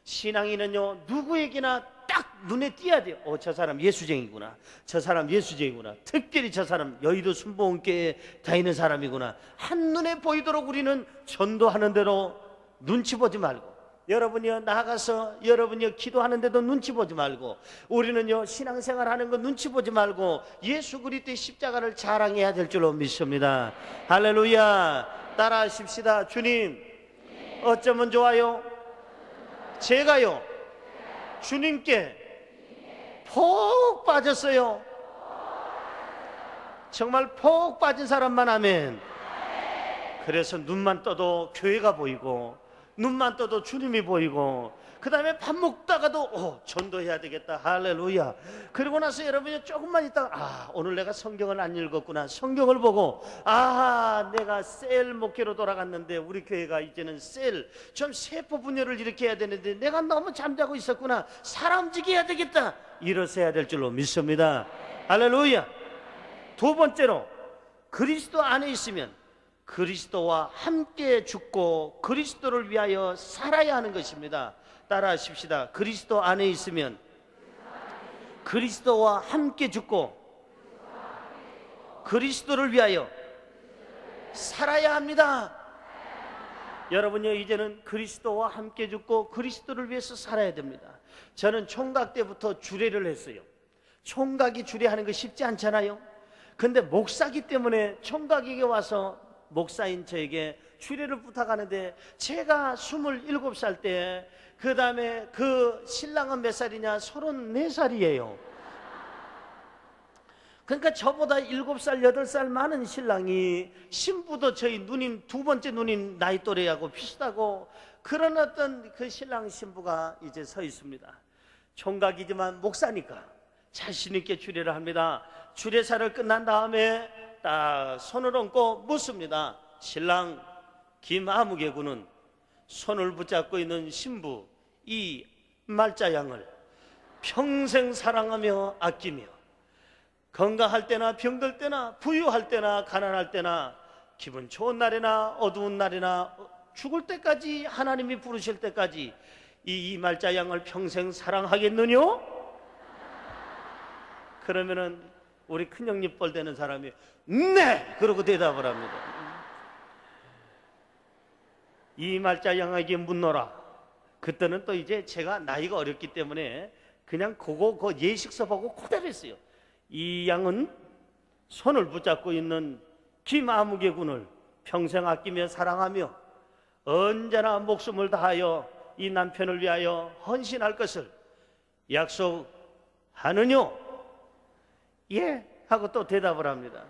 신앙인은요 누구에게나 딱 눈에 띄어야 돼요. 저 사람 예수쟁이구나. 저 사람 예수쟁이구나. 특별히 저 사람 여의도 순복음교회에 다니는 사람이구나. 한눈에 보이도록 우리는 전도하는 대로 눈치 보지 말고, 여러분이요 나가서 여러분이요 기도하는데도 눈치 보지 말고, 우리는요 신앙생활 하는 거 눈치 보지 말고 예수 그리스도의 십자가를 자랑해야 될 줄로 믿습니다. 할렐루야. 따라하십시다. 주님 어쩌면 좋아요? 제가요 주님께 푹 빠졌어요. 정말 푹 빠진 사람만 아멘. 그래서 눈만 떠도 교회가 보이고, 눈만 떠도 주님이 보이고, 그 다음에 밥 먹다가도 전도해야 되겠다. 할렐루야. 그리고 나서 여러분이 조금만 있다가 오늘 내가 성경을 안 읽었구나. 성경을 보고 내가 셀 목회로 돌아갔는데 우리 교회가 이제는 좀 세포 분열을 일으켜야 되는데 내가 너무 잠자고 있었구나. 사람 움직여야 되겠다. 이러셔야 될 줄로 믿습니다. 할렐루야. 두 번째로 그리스도 안에 있으면 그리스도와 함께 죽고 그리스도를 위하여 살아야 하는 것입니다. 따라하십시다. 그리스도 안에 있으면 그리스도와 함께 죽고 그리스도를 위하여 살아야 합니다. 여러분요 이제는 그리스도와 함께 죽고 그리스도를 위해서 살아야 됩니다. 저는 총각 때부터 주례를 했어요. 총각이 주례하는 거 쉽지 않잖아요. 근데 목사기 때문에 총각에게 와서 목사인 저에게 주례를 부탁하는데, 제가 27살 때, 그 다음에 그 신랑은 몇 살이냐? 34살이에요. 그러니까 저보다 7살, 8살 많은 신랑이, 신부도 저희 누님, 두 번째 누님 나이 또래하고 비슷하고, 그런 어떤 그 신랑 신부가 이제 서 있습니다. 총각이지만 목사니까 자신있게 주례를 합니다. 주례사를 끝난 다음에 딱 손을 얹고 묻습니다. 신랑 김아무개 군은 손을 붙잡고 있는 신부 이 말자양을 평생 사랑하며 아끼며 건강할 때나 병들 때나 부유할 때나 가난할 때나 기분 좋은 날이나 어두운 날이나 죽을 때까지 하나님이 부르실 때까지 이 이말자 양을 평생 사랑하겠느뇨? 그러면은 우리 큰형님 뻘 되는 사람이 네! 그러고 대답을 합니다. 이말자 양에게 묻노라. 그때는 또 이제 제가 나이가 어렸기 때문에 그냥 그거 예식서하고 그대로 했어요. 이 양은 손을 붙잡고 있는 김아무개 군을 평생 아끼며 사랑하며 언제나 목숨을 다하여 이 남편을 위하여 헌신할 것을 약속하느뇨? 예 하고 또 대답을 합니다.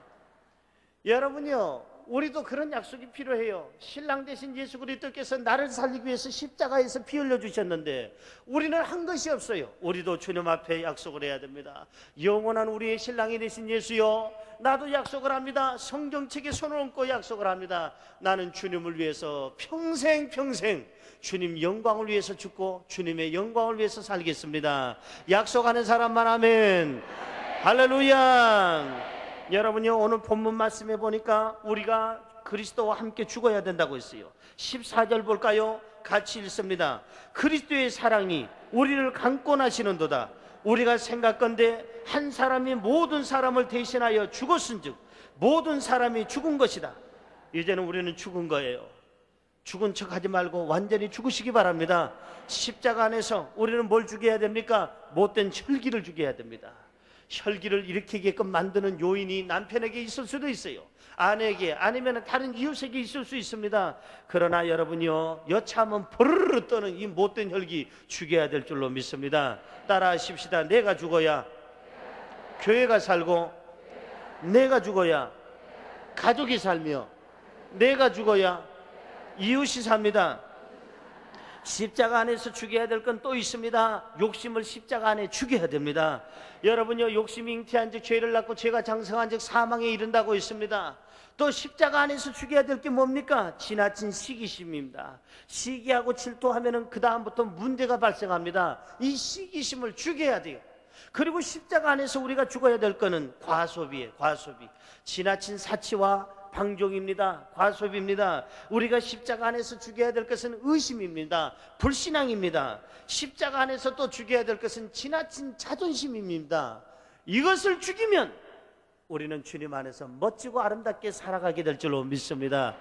여러분요, 우리도 그런 약속이 필요해요. 신랑 되신 예수 그리스도께서 나를 살리기 위해서 십자가에서 피 흘려 주셨는데 우리는 한 것이 없어요. 우리도 주님 앞에 약속을 해야 됩니다. 영원한 우리의 신랑이 되신 예수요, 나도 약속을 합니다. 성경책에 손을 얹고 약속을 합니다. 나는 주님을 위해서 평생 주님 영광을 위해서 죽고 주님의 영광을 위해서 살겠습니다. 약속하는 사람만 하면 할렐루야. 여러분요, 오늘 본문 말씀에 보니까 우리가 그리스도와 함께 죽어야 된다고 했어요. 14절 볼까요? 같이 읽습니다. 그리스도의 사랑이 우리를 강권하시는도다. 우리가 생각건대 한 사람이 모든 사람을 대신하여 죽었은즉 모든 사람이 죽은 것이다. 이제는 우리는 죽은 거예요. 죽은 척 하지 말고 완전히 죽으시기 바랍니다. 십자가 안에서 우리는 뭘 죽여야 됩니까? 못된 혈기를 죽여야 됩니다. 혈기를 일으키게끔 만드는 요인이 남편에게 있을 수도 있어요. 아내에게, 아니면 다른 이웃에게 있을 수 있습니다. 그러나 여러분요, 여차하면 버르르 떠는 이 못된 혈기 죽여야 될 줄로 믿습니다. 따라하십시다. 내가 죽어야 교회가 살고, 내가 죽어야 가족이 살며, 내가 죽어야 이웃이 삽니다. 십자가 안에서 죽여야 될 건 또 있습니다. 욕심을 십자가 안에 죽여야 됩니다. 여러분요, 욕심이 잉태한 즉 죄를 낳고 죄가 장성한 즉 사망에 이른다고 있습니다. 또 십자가 안에서 죽여야 될 게 뭡니까? 지나친 시기심입니다. 시기하고 질투하면은 그 다음부터 문제가 발생합니다. 이 시기심을 죽여야 돼요. 그리고 십자가 안에서 우리가 죽어야 될 거는 과소비예요. 과소비. 지나친 사치와 방종입니다. 과소비입니다. 우리가 십자가 안에서 죽여야 될 것은 의심입니다. 불신앙입니다. 십자가 안에서 또 죽여야 될 것은 지나친 자존심입니다. 이것을 죽이면 우리는 주님 안에서 멋지고 아름답게 살아가게 될 줄로 믿습니다.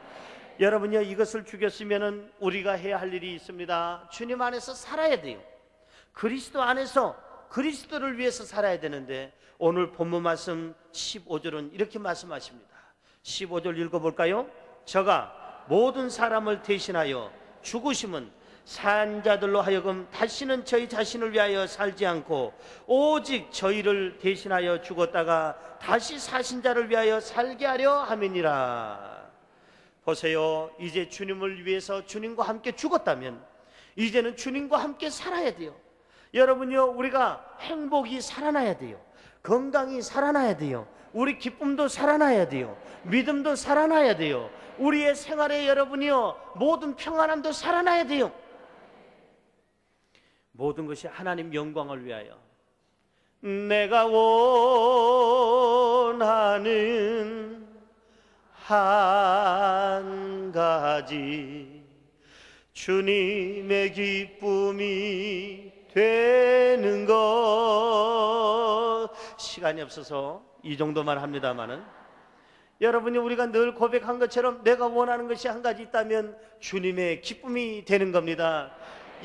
여러분요, 이것을 죽였으면 우리가 해야 할 일이 있습니다. 주님 안에서 살아야 돼요. 그리스도 안에서 그리스도를 위해서 살아야 되는데 오늘 본문 말씀 15절은 이렇게 말씀하십니다. 15절 읽어볼까요? 저가 모든 사람을 대신하여 죽으심은 산자들로 하여금 다시는 저희 자신을 위하여 살지 않고 오직 저희를 대신하여 죽었다가 다시 사신 자를 위하여 살게 하려 함이니라. 보세요, 이제 주님을 위해서 주님과 함께 죽었다면 이제는 주님과 함께 살아야 돼요. 여러분요, 우리가 행복이 살아나야 돼요. 건강이 살아나야 돼요. 우리 기쁨도 살아나야 돼요. 믿음도 살아나야 돼요. 우리의 생활에 여러분이요, 모든 평안함도 살아나야 돼요. 모든 것이 하나님 영광을 위하여. 내가 원하는 한 가지 주님의 기쁨이 되는 것. 시간이 없어서 이 정도만 합니다마는 여러분이 우리가 늘 고백한 것처럼 내가 원하는 것이 한 가지 있다면 주님의 기쁨이 되는 겁니다.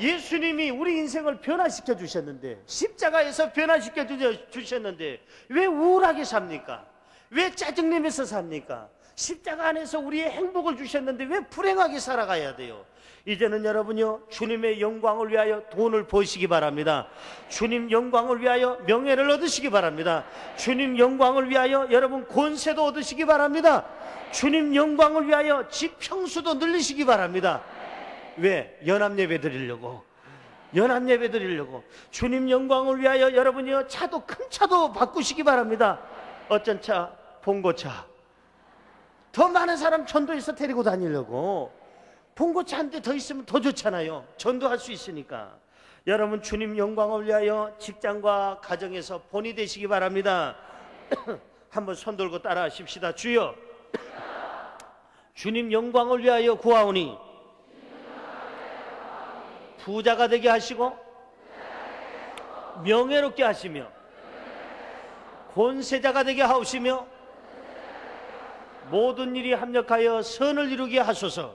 예수님이 우리 인생을 변화시켜 주셨는데, 십자가에서 변화시켜 주셨는데 왜 우울하게 삽니까? 왜 짜증내면서 삽니까? 십자가 안에서 우리의 행복을 주셨는데 왜 불행하게 살아가야 돼요? 이제는 여러분요, 주님의 영광을 위하여 돈을 버시기 바랍니다. 주님 영광을 위하여 명예를 얻으시기 바랍니다. 주님 영광을 위하여 여러분 권세도 얻으시기 바랍니다. 주님 영광을 위하여 집 평수도 늘리시기 바랍니다. 왜? 연합예배 드리려고. 연합예배 드리려고. 주님 영광을 위하여 여러분이요, 차도 큰 차도 바꾸시기 바랍니다. 어쩐 차? 봉고차. 더 많은 사람 전도해서 데리고 다니려고. 봉고차 한 대 더 있으면 더 좋잖아요. 전도할 수 있으니까. 여러분 주님 영광을 위하여 직장과 가정에서 본이 되시기 바랍니다. 한번 손 들고 따라 하십시다. 주여, 주님 영광을 위하여 구하오니 부자가 되게 하시고 명예롭게 하시며 권세자가 되게 하옵시며 모든 일이 합력하여 선을 이루게 하소서.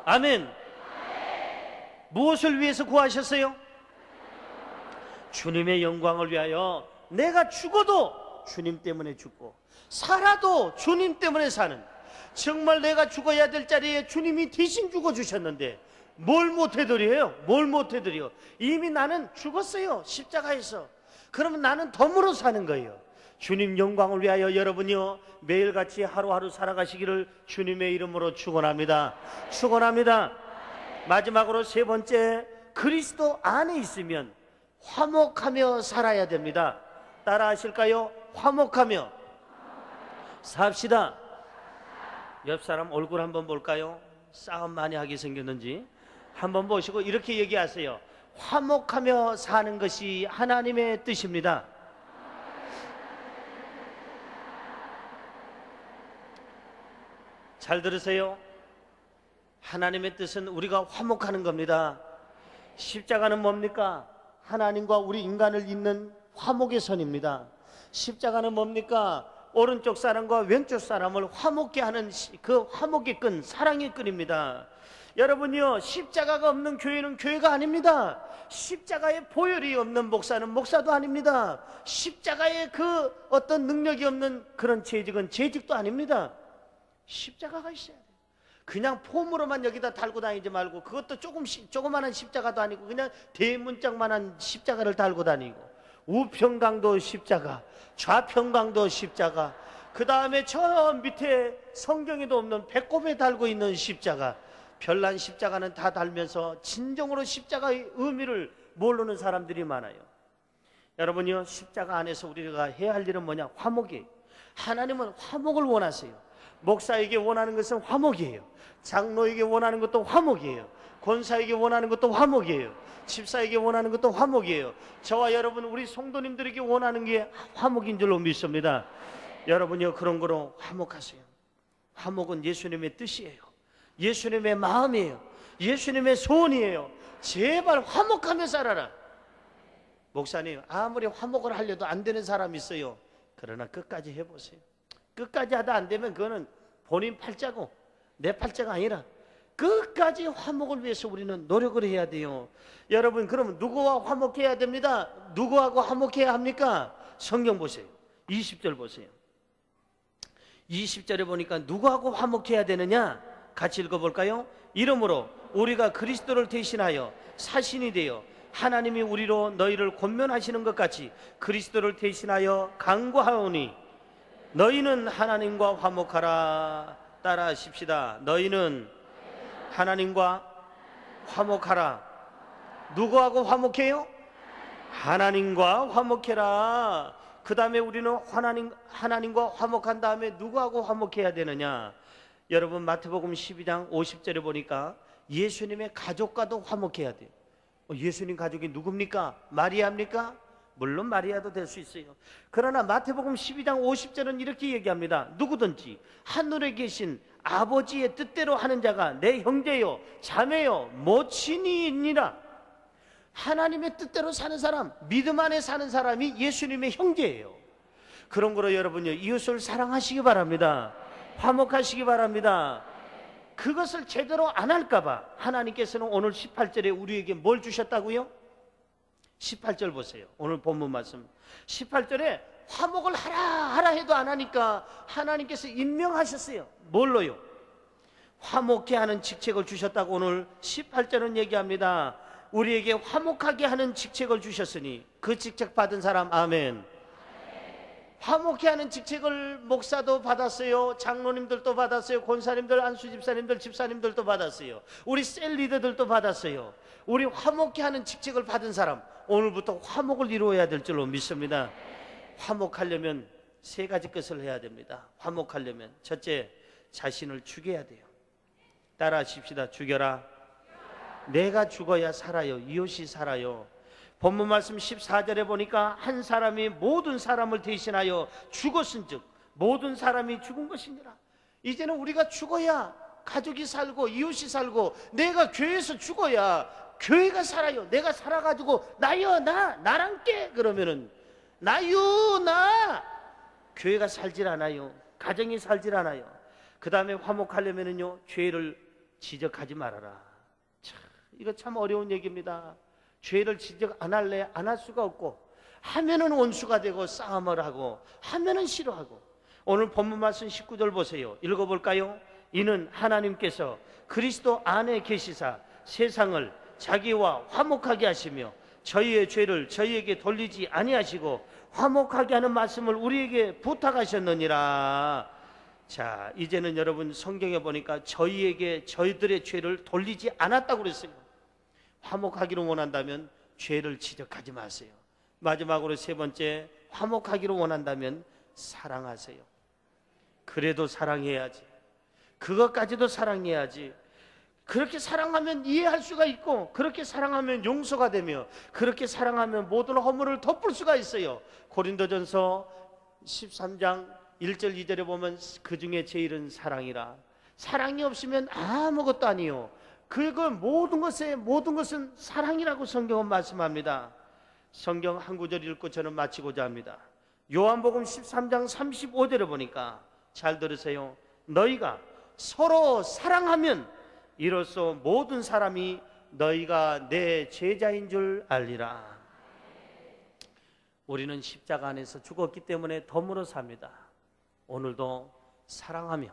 아멘. 무엇을 위해서 구하셨어요? 주님의 영광을 위하여. 내가 죽어도 주님 때문에 죽고 살아도 주님 때문에 사는, 정말 내가 죽어야 될 자리에 주님이 대신 죽어주셨는데 뭘 못해드려요? 뭘 못해드려? 이미 나는 죽었어요, 십자가에서. 그러면 나는 덤으로 사는 거예요. 주님 영광을 위하여 여러분이요, 매일같이 하루하루 살아가시기를 주님의 이름으로 축원합니다. 축원합니다. 마지막으로 세 번째, 그리스도 안에 있으면 화목하며 살아야 됩니다. 따라 하실까요? 화목하며 삽시다. 옆 사람 얼굴 한번 볼까요? 싸움 많이 하게 생겼는지 한번 보시고 이렇게 얘기하세요. 화목하며 사는 것이 하나님의 뜻입니다. 잘 들으세요. 하나님의 뜻은 우리가 화목하는 겁니다. 십자가는 뭡니까? 하나님과 우리 인간을 잇는 화목의 선입니다. 십자가는 뭡니까? 오른쪽 사람과 왼쪽 사람을 화목케 하는 그 화목의 끈, 사랑의 끈입니다. 여러분이요, 십자가가 없는 교회는 교회가 아닙니다. 십자가의 보혈이 없는 목사는 목사도 아닙니다. 십자가의 그 어떤 능력이 없는 그런 재직은 재직도 아닙니다. 십자가가 있어야 돼요. 그냥 폼으로만 여기다 달고 다니지 말고, 그것도 조그만한 십자가도 아니고 그냥 대문짝만한 십자가를 달고 다니고, 우평강도 십자가, 좌평강도 십자가, 그 다음에 저 밑에 성경에도 없는 배꼽에 달고 있는 십자가, 별난 십자가는 다 달면서 진정으로 십자가의 의미를 모르는 사람들이 많아요. 여러분이요, 십자가 안에서 우리가 해야 할 일은 뭐냐? 화목이에요. 하나님은 화목을 원하세요. 목사에게 원하는 것은 화목이에요. 장로에게 원하는 것도 화목이에요. 권사에게 원하는 것도 화목이에요. 집사에게 원하는 것도 화목이에요. 저와 여러분, 우리 성도님들에게 원하는 게 화목인 줄로 믿습니다. 여러분이요, 그런 거로 화목하세요. 화목은 예수님의 뜻이에요. 예수님의 마음이에요. 예수님의 소원이에요. 제발 화목하며 살아라. 목사님, 아무리 화목을 하려도 안 되는 사람이 있어요. 그러나 끝까지 해보세요. 끝까지 하다 안 되면 그거는 본인 팔자고 내 팔자가 아니라 끝까지 화목을 위해서 우리는 노력을 해야 돼요. 여러분, 그러면 누구와 화목해야 됩니다? 누구하고 화목해야 합니까? 성경 보세요. 20절 보세요. 20절에 보니까 누구하고 화목해야 되느냐? 같이 읽어볼까요? 이러므로 우리가 그리스도를 대신하여 사신이 되어 하나님이 우리로 너희를 권면하시는 것 같이 그리스도를 대신하여 간구하오니 너희는 하나님과 화목하라. 따라 하십시다. 너희는 하나님과 화목하라. 누구하고 화목해요? 하나님과 화목해라. 그 다음에 우리는 하나님과 화목한 다음에 누구하고 화목해야 되느냐? 여러분, 마태복음 12장 50절에 보니까 예수님의 가족과도 화목해야 돼요. 예수님 가족이 누굽니까? 마리아입니까? 물론 마리아도 될 수 있어요. 그러나 마태복음 12장 50절은 이렇게 얘기합니다. 누구든지 하늘에 계신 아버지의 뜻대로 하는 자가 내 형제요 자매요 모친이니라. 하나님의 뜻대로 사는 사람, 믿음 안에 사는 사람이 예수님의 형제예요. 그런 거로 여러분요, 이웃을 사랑하시기 바랍니다. 화목하시기 바랍니다. 그것을 제대로 안 할까 봐 하나님께서는 오늘 18절에 우리에게 뭘 주셨다고요? 18절 보세요. 오늘 본문 말씀 18절에 화목을 하라 해도 안 하니까 하나님께서 임명하셨어요. 뭘로요? 화목케 하는 직책을 주셨다고 오늘 18절은 얘기합니다. 우리에게 화목하게 하는 직책을 주셨으니 그 직책 받은 사람 아멘. 화목케 하는 직책을 목사도 받았어요. 장로님들도 받았어요. 권사님들, 안수집사님들, 집사님들도 받았어요. 우리 셀 리더들도 받았어요. 우리 화목케 하는 직책을 받은 사람, 오늘부터 화목을 이루어야 될 줄로 믿습니다. 화목하려면 세 가지 것을 해야 됩니다. 화목하려면 첫째, 자신을 죽여야 돼요. 따라 하십시다. 죽여라. 내가 죽어야 살아요. 이웃이 살아요. 본문 말씀 14절에 보니까 한 사람이 모든 사람을 대신하여 죽었은즉 모든 사람이 죽은 것이니라. 이제는 우리가 죽어야 가족이 살고 이웃이 살고 내가 교회에서 죽어야 교회가 살아요. 내가 살아가지고 나요 나랑 깨 그러면은 나요 나 교회가 살질 않아요. 가정이 살질 않아요. 그 다음에 화목하려면은요 죄를 지적하지 말아라. 참, 이거 참 어려운 얘기입니다. 죄를 지적 안 할래 안 할 수가 없고 하면은 원수가 되고 싸움을 하고 하면은 싫어하고. 오늘 본문 말씀 19절 보세요. 읽어볼까요? 이는 하나님께서 그리스도 안에 계시사 세상을 자기와 화목하게 하시며 저희의 죄를 저희에게 돌리지 아니하시고 화목하게 하는 말씀을 우리에게 부탁하셨느니라. 자, 이제는 여러분 성경에 보니까 저희에게 저희들의 죄를 돌리지 않았다고 그랬어요. 화목하기를 원한다면 죄를 지적하지 마세요. 마지막으로 세 번째, 화목하기를 원한다면 사랑하세요. 그래도 사랑해야지. 그것까지도 사랑해야지. 그렇게 사랑하면 이해할 수가 있고 그렇게 사랑하면 용서가 되며 그렇게 사랑하면 모든 허물을 덮을 수가 있어요. 고린도전서 13장 1절 2절에 보면 그 중에 제일은 사랑이라. 사랑이 없으면 아무것도 아니요. 모든 것은 사랑이라고 성경은 말씀합니다. 성경 한 구절 읽고 저는 마치고자 합니다. 요한복음 13장 35절에 보니까 잘 들으세요. 너희가 서로 사랑하면 이로써 모든 사람이 너희가 내 제자인 줄 알리라. 우리는 십자가 안에서 죽었기 때문에 덤으로 삽니다. 오늘도 사랑하며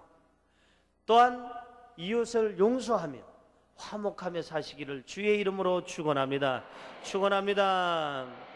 또한 이웃을 용서하며 화목하며 사시기를 주의 이름으로 축원합니다. 축원합니다.